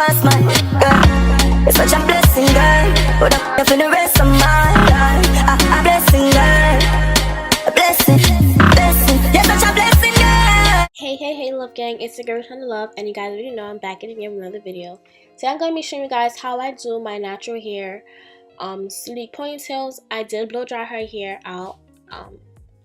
past my head, girl. It's such a blessing, girl. Put up for the rest of my life. A blessing, girl. A blessing, blessing. You're such a blessing, girl. Hey, love gang, it's the girl Russhana.love, and you guys already know I'm back again with another video. Today I'm going to be showing you guys how I do my natural hair, sleek ponytails. I did blow dry her hair out,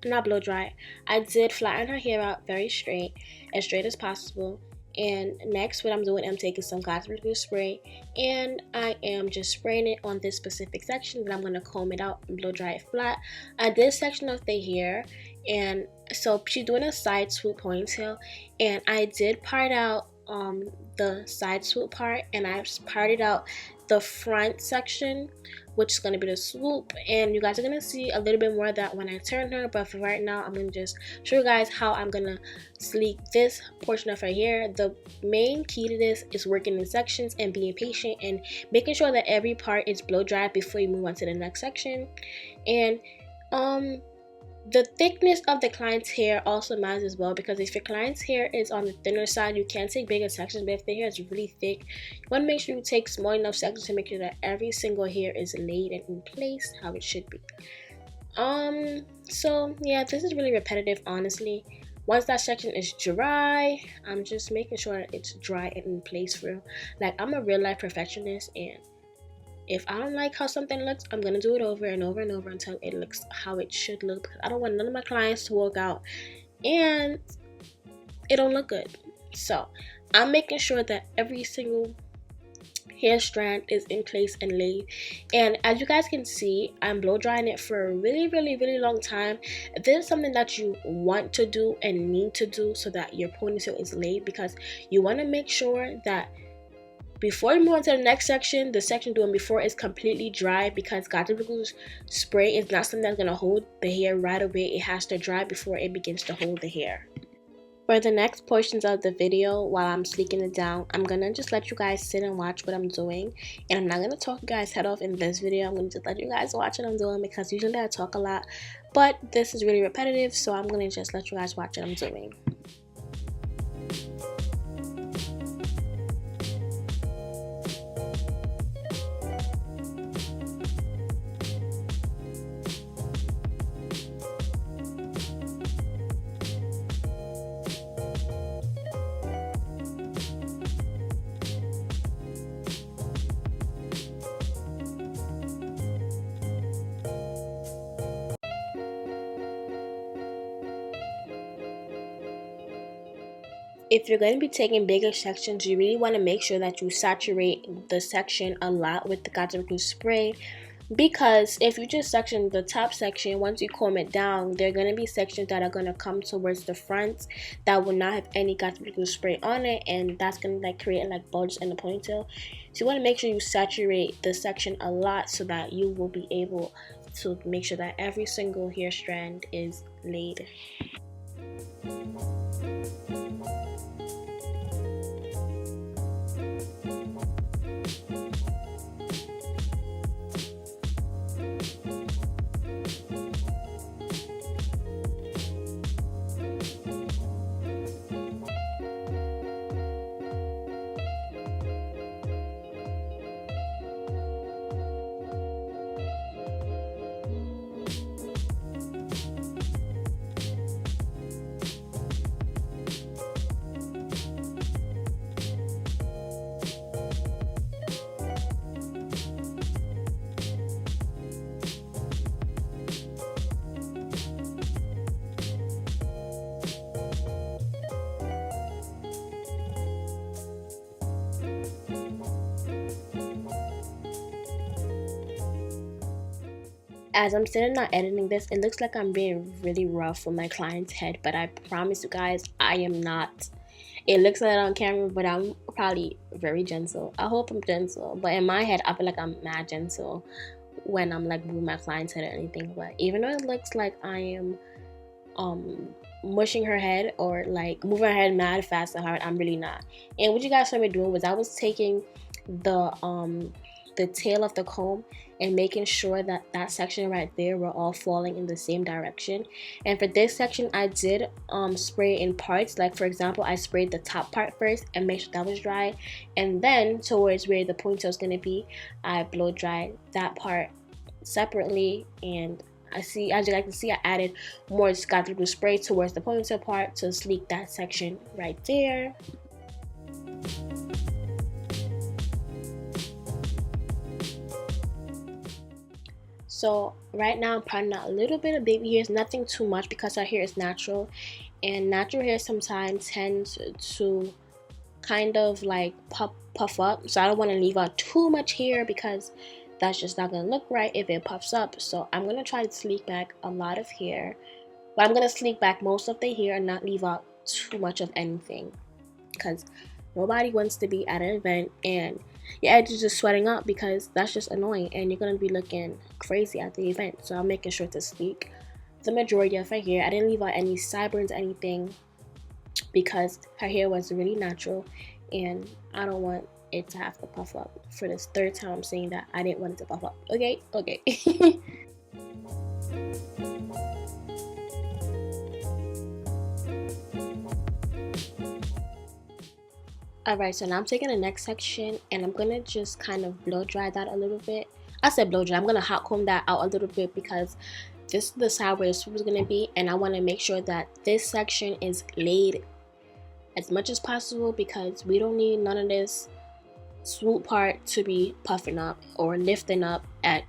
not blow dry. I did flatten her hair out very straight, as straight as possible. And next, what I'm doing, I'm taking some cosmetic glue spray, and I am just spraying it on this specific section. Then I'm going to comb it out and blow dry it flat on this section of the hair. And so she's doing a side swoop ponytail, and I did part out the side swoop part, and I parted out the front section, which is going to be the swoop, and you guys are going to see a little bit more of that when I turn her. But for right now, I'm going to just show you guys how I'm going to sleek this portion of her hair. The main key to this is working in sections and being patient and making sure that every part is blow dry before you move on to the next section. And the thickness of the client's hair also matters as well, because if your client's hair is on the thinner side, you can take bigger sections. But if the hair is really thick, you want to make sure you take small enough sections to make sure that every single hair is laid and in place how it should be. So yeah, this is really repetitive, honestly. Once that section is dry, I'm just making sure it's dry and in place for real. Like, I'm a real life perfectionist, and if I don't like how something looks, I'm going to do it over and over and over until it looks how it should look. Because I don't want none of my clients to walk out and it don't look good. So I'm making sure that every single hair strand is in place and laid. And as you guys can see, I'm blow drying it for a really long time. This is something that you want to do and need to do so that your ponytail is laid, because you want to make sure that before you move on to the next section, the section doing before is completely dry, because cosmetic glue spray is not something that's going to hold the hair right away. It has to dry before it begins to hold the hair. For the next portions of the video, while I'm sleeking it down, I'm going to just let you guys sit and watch what I'm doing. And I'm not going to talk you guys head off in this video. I'm going to just let you guys watch what I'm doing, because usually I talk a lot. But this is really repetitive, so I'm going to just let you guys watch what I'm doing. If you're going to be taking bigger sections, you really want to make sure that you saturate the section a lot with the cosmetic glue spray, because if you just section the top section, once you comb it down, there are going to be sections that are going to come towards the front that will not have any cosmetic glue spray on it, and that's going to like create like bulges in the ponytail. So you want to make sure you saturate the section a lot so that you will be able to make sure that every single hair strand is laid. As I'm sitting not editing this, it looks like I'm being really rough with my client's head, but I promise you guys, I am not. It looks like that on camera, but I'm probably very gentle. I hope I'm gentle, but in my head, I feel like I'm mad gentle when I'm like moving my client's head or anything. But even though it looks like I am mushing her head or like moving her head mad fast and hard, I'm really not. And what you guys saw me doing was I was taking the the tail of the comb and making sure that that section right there were all falling in the same direction. And for this section, I did spray in parts. Like for example, I sprayed the top part first and made sure that was dry, and then towards where the ponytail is going to be, I blow dried that part separately. And as you like to see, I added more Scotch glue spray towards the ponytail part to sleek that section right there. So right now I'm parting out a little bit of baby hairs, nothing too much because our hair is natural, and natural hair sometimes tends to kind of like puff up. So I don't want to leave out too much hair because that's just not going to look right if it puffs up. So I'm going to try to sleek back a lot of hair, but I'm going to sleek back most of the hair and not leave out too much of anything, because nobody wants to be at an event and your edge is just sweating up, because that's just annoying and you're going to be looking crazy at the event. So I'm making sure to sleek the majority of her hair. I didn't leave out any sideburns, anything, because her hair was really natural and I don't want it to have to puff up. For this third time I'm saying that I didn't want it to puff up. Okay. Alright, so now I'm taking the next section and I'm gonna just kind of blow dry that a little bit. I said blow dry, I'm gonna hot comb that out a little bit because this is the side where the swoop is gonna be, and I want to make sure that this section is laid as much as possible, because we don't need none of this swoop part to be puffing up or lifting up at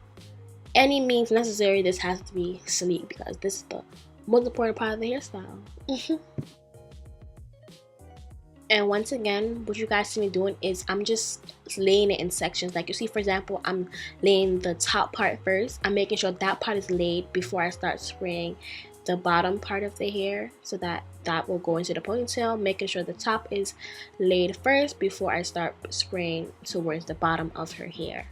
any means necessary. This has to be sleek because this is the most important part of the hairstyle. And once again, what you guys see me doing is I'm just laying it in sections. Like you see, for example, I'm laying the top part first. I'm making sure that part is laid before I start spraying the bottom part of the hair, so that that will go into the ponytail. Making sure the top is laid first before I start spraying towards the bottom of her hair.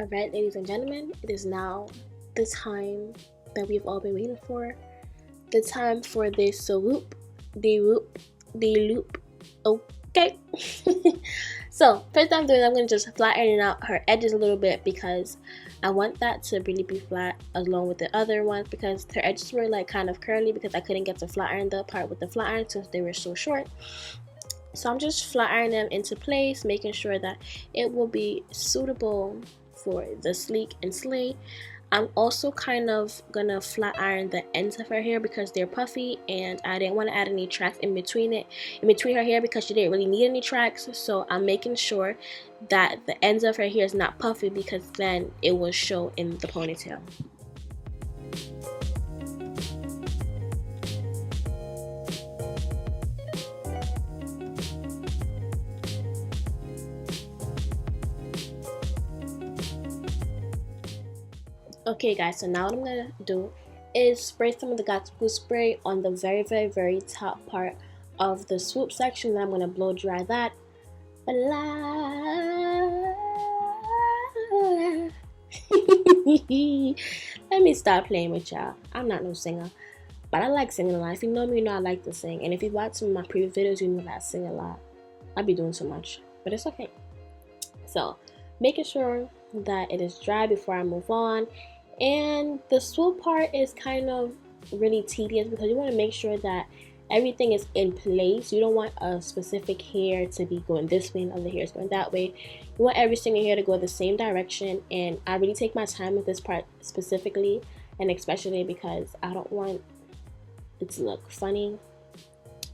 Alright, ladies and gentlemen, it is now the time that we've all been waiting for. The time for this swoop, the whoop, the loop. Okay. So, first thing I'm doing, I'm going to just flatten out her edges a little bit, because I want that to really be flat along with the other ones, because her edges were like kind of curly because I couldn't get to flat iron the part with the flat iron since they were so short. So I'm just flat ironing them into place, making sure that it will be suitable for the sleek and slay. I'm also kind of gonna flat iron the ends of her hair because they're puffy, and I didn't want to add any tracks in between her hair, because she didn't really need any tracks. So I'm making sure that the ends of her hair is not puffy, because then it will show in the ponytail. Okay guys, so now what I'm gonna do is spray some of the Got Glue spray on the very top part of the swoop section. Then I'm gonna blow dry that. Let me stop playing with y'all. I'm not no singer, but I like singing a lot. If you know me, you know I like to sing, and if you watch some of my previous videos, you know that I sing a lot. I be doing so much, but it's okay. So making sure that it is dry before I move on. And the swoop part is kind of really tedious because you want to make sure that everything is in place. You don't want a specific hair to be going this way and other hair is going that way. You want every single hair to go the same direction, and I really take my time with this part specifically, and especially because I don't want it to look funny.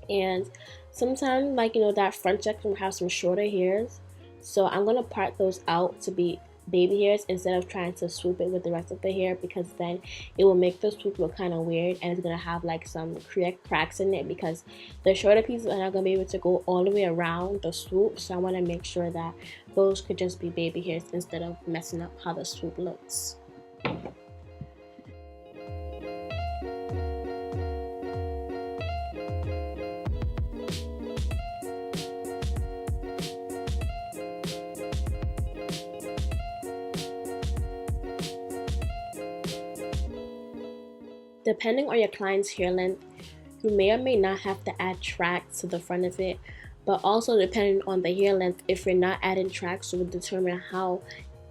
And sometimes, like, you know, that front section will have some shorter hairs, so I'm gonna part those out to be baby hairs instead of trying to swoop it with the rest of the hair, because then it will make the swoop look kind of weird and it's gonna have like some cracks in it because the shorter pieces are not gonna be able to go all the way around the swoop. So I want to make sure that those could just be baby hairs instead of messing up how the swoop looks. Depending on your client's hair length, you may or may not have to add tracks to the front of it, but also depending on the hair length, if you're not adding tracks, it will determine how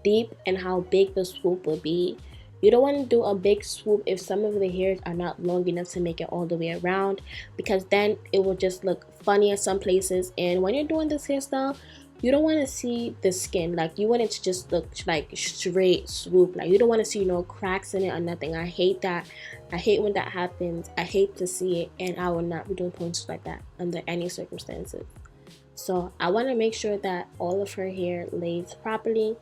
deep and how big the swoop will be. You don't want to do a big swoop if some of the hairs are not long enough to make it all the way around, because then it will just look funny in some places. And when you're doing this hairstyle, you don't want to see the skin. Like, you want it to just look like straight swoop. Like, you don't want to see no cracks in it or nothing. I hate that. I hate when that happens. I hate to see it, and I will not be doing ponytails like that under any circumstances. So I want to make sure that all of her hair lays properly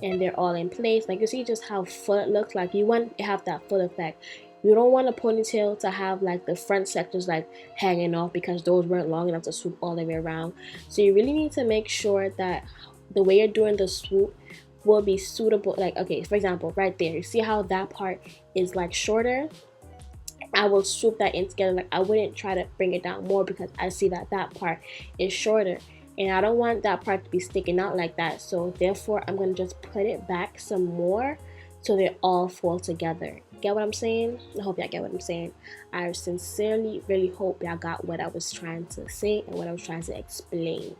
and they're all in place. Like, you see just how full it looks. Like, you want to have that full effect. You don't want a ponytail to have like the front sections like hanging off because those weren't long enough to swoop all the way around. So you really need to make sure that the way you're doing the swoop will be suitable. Like, okay, for example, right there, you see how that part is like shorter? I will swoop that in together. Like, I wouldn't try to bring it down more because I see that that part is shorter and I don't want that part to be sticking out like that. So therefore I'm going to just put it back some more so they all fall together. Get what I'm saying? I hope y'all get what I'm saying. I sincerely really hope y'all got what I was trying to say and what I was trying to explain.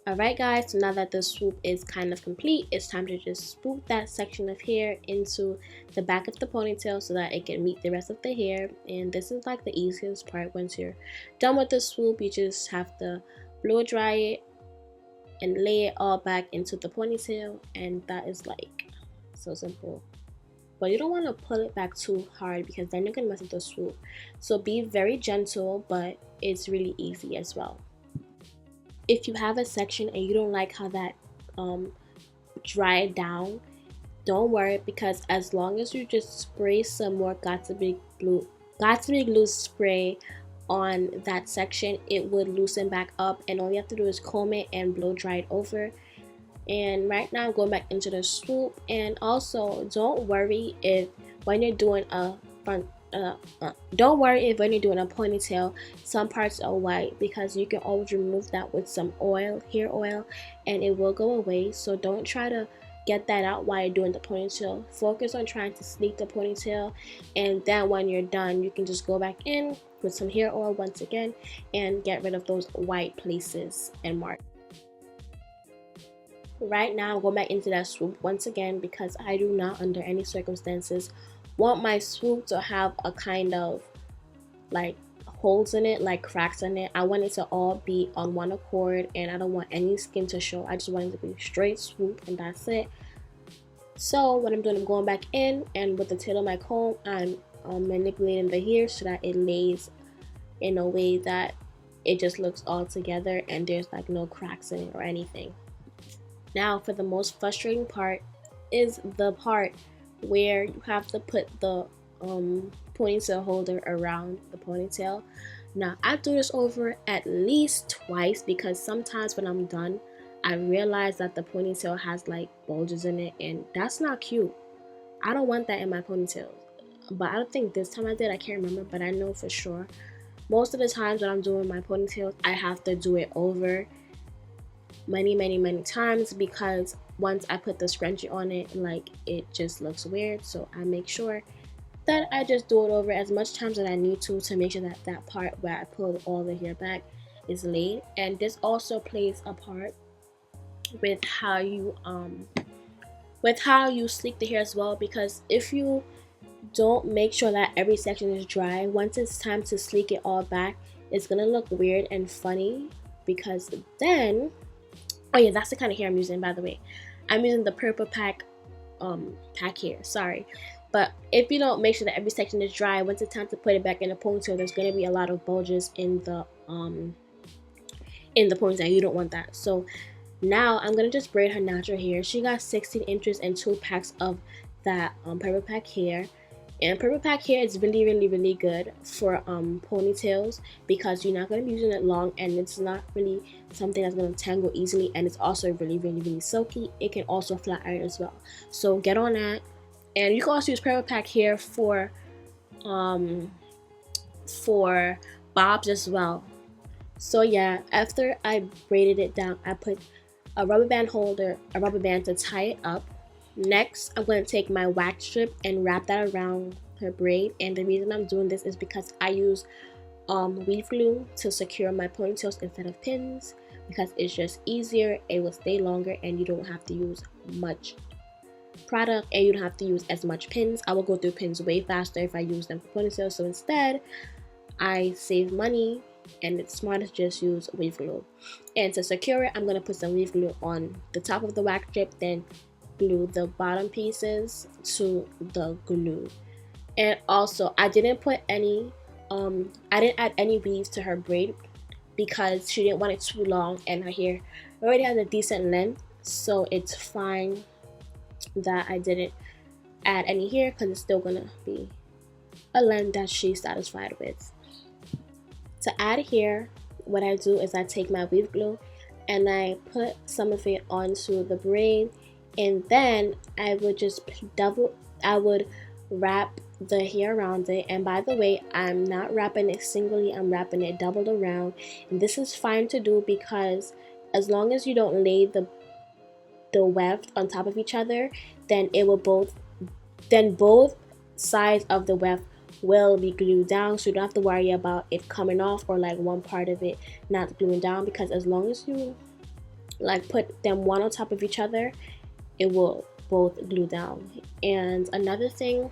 Alright guys, so now that the swoop is kind of complete, it's time to just swoop that section of hair into the back of the ponytail so that it can meet the rest of the hair. And this is like the easiest part. Once you're done with the swoop, you just have to blow dry it and lay it all back into the ponytail, and that is like so simple. But you don't want to pull it back too hard because then you're going to mess up the swoop. So be very gentle, but it's really easy as well. If you have a section and you don't like how that dried down, don't worry, because as long as you just spray some more got2b glue spray on that section, it would loosen back up, and all you have to do is comb it and blow dry it over. And right now I'm going back into the swoop. And also, don't worry if when you're doing a ponytail some parts are white, because you can always remove that with some oil, hair oil, and it will go away. So don't try to get that out while you're doing the ponytail. Focus on trying to sleek the ponytail, and then when you're done you can just go back in with some hair oil once again and get rid of those white places and marks. Right now I'm going back into that swoop once again because I do not under any circumstances want my swoop to have a kind of like holes in it, like cracks in it. I want it to all be on one accord, and I don't want any skin to show. I just want it to be straight swoop, and that's it. So what I'm doing, I'm going back in, and with the tail of my comb I'm manipulating the hair so that it lays in a way that it just looks all together and there's like no cracks in it or anything. Now for the most frustrating part is the part where you have to put the ponytail holder around the ponytail. Now I do this over at least twice because sometimes when I'm done I realize that the ponytail has like bulges in it, and that's not cute. I don't want that in my ponytail. But I don't think this time I did, I can't remember, but I know for sure most of the times when I'm doing my ponytails I have to do it over many times, because once I put the scrunchie on it, like, it just looks weird. So I make sure that I just do it over as much times as I need to make sure that that part where I pulled all the hair back is laid. And this also plays a part with how you sleek the hair as well, because if you don't make sure that every section is dry, once it's time to sleek it all back, it's gonna look weird and funny. Because then, oh yeah, that's the kind of hair I'm using, by the way. I'm using the purple pack hair, sorry. But if you don't make sure that every section is dry, once it's time to put it back in the ponytail, there's gonna be a lot of bulges in the ponytail. You don't want that. So Now I'm gonna just braid her natural hair. She got 16 inches and 2 packs of that purple pack hair. And purple pack hair is really good for ponytails, because you're not going to be using it long, and it's not really something that's going to tangle easily, and it's also really silky. It can also flat iron as well, so get on that. And you can also use purple pack hair for bobs as well. So yeah, after I braided it down, I put a rubber band to tie it up. Next, I'm going to take my wax strip and wrap that around her braid. And the reason I'm doing this is because I use weave glue to secure my ponytails instead of pins, because it's just easier, it will stay longer, and you don't have to use much product, and you don't have to use as much pins. I will go through pins way faster if I use them for ponytails, so instead I save money, and it's smart to just use weave glue. And to secure it, I'm going to put some weave glue on the top of the wax strip, then glue the bottom pieces to the glue. And also, I didn't put any I didn't add any weaves to her braid because she didn't want it too long, and her hair already has a decent length, so it's fine that I didn't add any here, because it's still gonna be a length that she's satisfied with. To add here, what I do is I take my weave glue and I put some of it onto the braid, and then I would wrap the hair around it. And by the way, I'm not wrapping it singly, I'm wrapping it doubled around. And this is fine to do, because as long as you don't lay the weft on top of each other, then both sides of the weft will be glued down, so you don't have to worry about it coming off, or like one part of it not gluing down, because as long as you like put them one on top of each other, it will both glue down. And another thing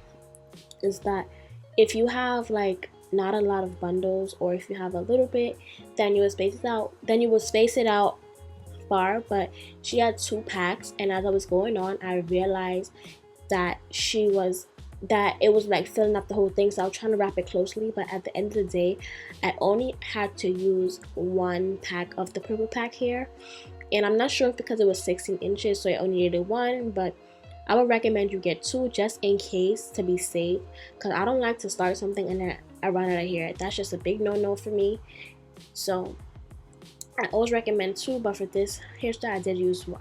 is that if you have like not a lot of bundles, or if you have a little bit, then you will space it out far. But she had 2 packs, and as I was going on, I realized that it was like filling up the whole thing, so I was trying to wrap it closely. But at the end of the day, I only had to use 1 pack of the purple pack hair, and I'm not sure if because it was 16 inches, so I only needed 1, but I would recommend you get 2 just in case, to be safe, because I don't like to start something and then I run out of hair. That's just a big no for me. So I always recommend 2, but for this hairstyle I did use 1.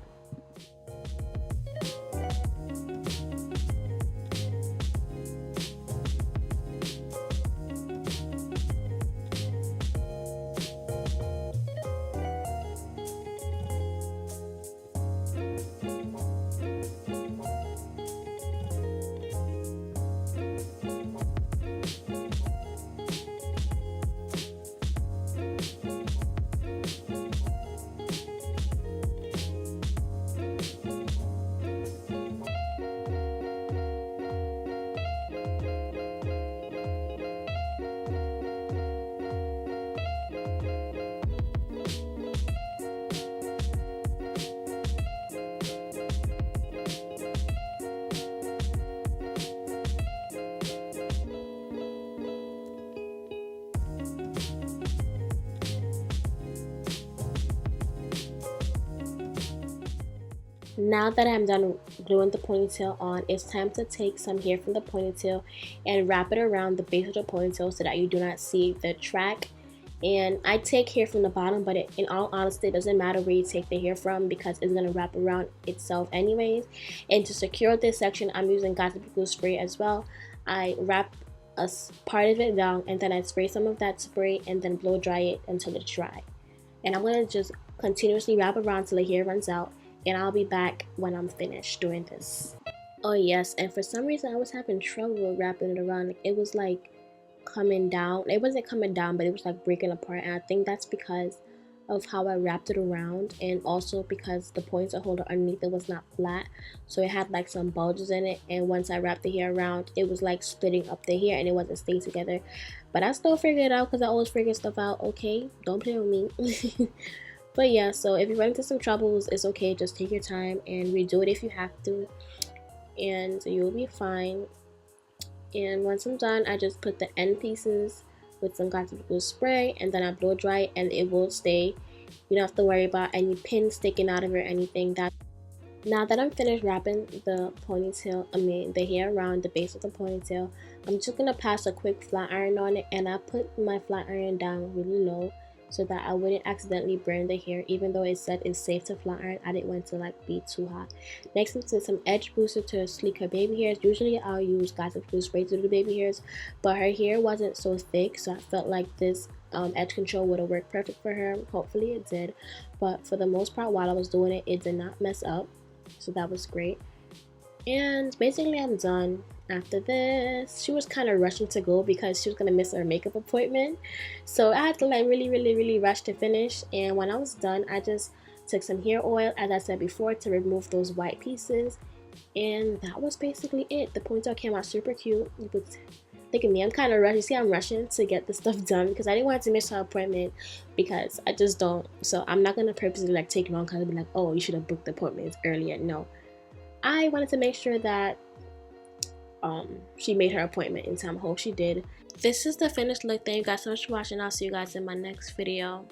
Now that I'm done gluing the ponytail on, it's time to take some hair from the ponytail and wrap it around the base of the ponytail so that you do not see the track. And I take hair from the bottom, but in all honesty, it doesn't matter where you take the hair from, because it's going to wrap around itself anyways. And to secure this section, I'm using gossip glue spray as well. I wrap a part of it down, and then I spray some of that spray and then blow dry it until it's dry. And I'm going to just continuously wrap around till the hair runs out, and I'll be back when I'm finished doing this. Oh yes, and for some reason I was having trouble with wrapping it around. It was like coming down. It wasn't coming down, but it was like breaking apart, and I think that's because of how I wrapped it around, and also because the ponytail holder underneath it was not flat, so it had like some bulges in it, and once I wrapped the hair around, it was like splitting up the hair and it wasn't staying together. But I still figured it out, because I always figure stuff out. Okay, don't play with me. But yeah, so if you run into some troubles, it's okay, just take your time and redo it if you have to, and you'll be fine. And once I'm done, I just put the end pieces with some gossip glue spray, and then I blow dry it, and it will stay You don't have to worry about any pins sticking out of it or anything. Now that I'm finished wrapping the ponytail, the hair around the base of the ponytail, I'm just going to pass a quick flat iron on it, and I put my flat iron down really low so that I wouldn't accidentally burn the hair. Even though it said it's safe to flat iron, I didn't want to like be too hot. Next, I'm doing some edge booster to sleek her baby hairs. Usually I'll use gossip glue spray to do the baby hairs, but her hair wasn't so thick, so I felt like this edge control would have worked perfect for her. Hopefully it did, but for the most part while I was doing it, it did not mess up, so that was great. And basically I'm done. After this, she was kind of rushing to go because she was gonna miss her makeup appointment, so I had to like really rush to finish. And when I was done, I just took some hair oil, as I said before, to remove those white pieces, and that was basically it. The ponytail came out super cute. But look at me, I'm kind of rushing. See, I'm rushing to get the stuff done because I didn't want to miss her appointment, because I just don't. So I'm not gonna purposely like take long because I'll be like, oh, you should have booked the appointments earlier. No, I wanted to make sure that she made her appointment in time. I hope she did. This is the finished look. Thank you guys so much for watching. I'll see you guys in my next video.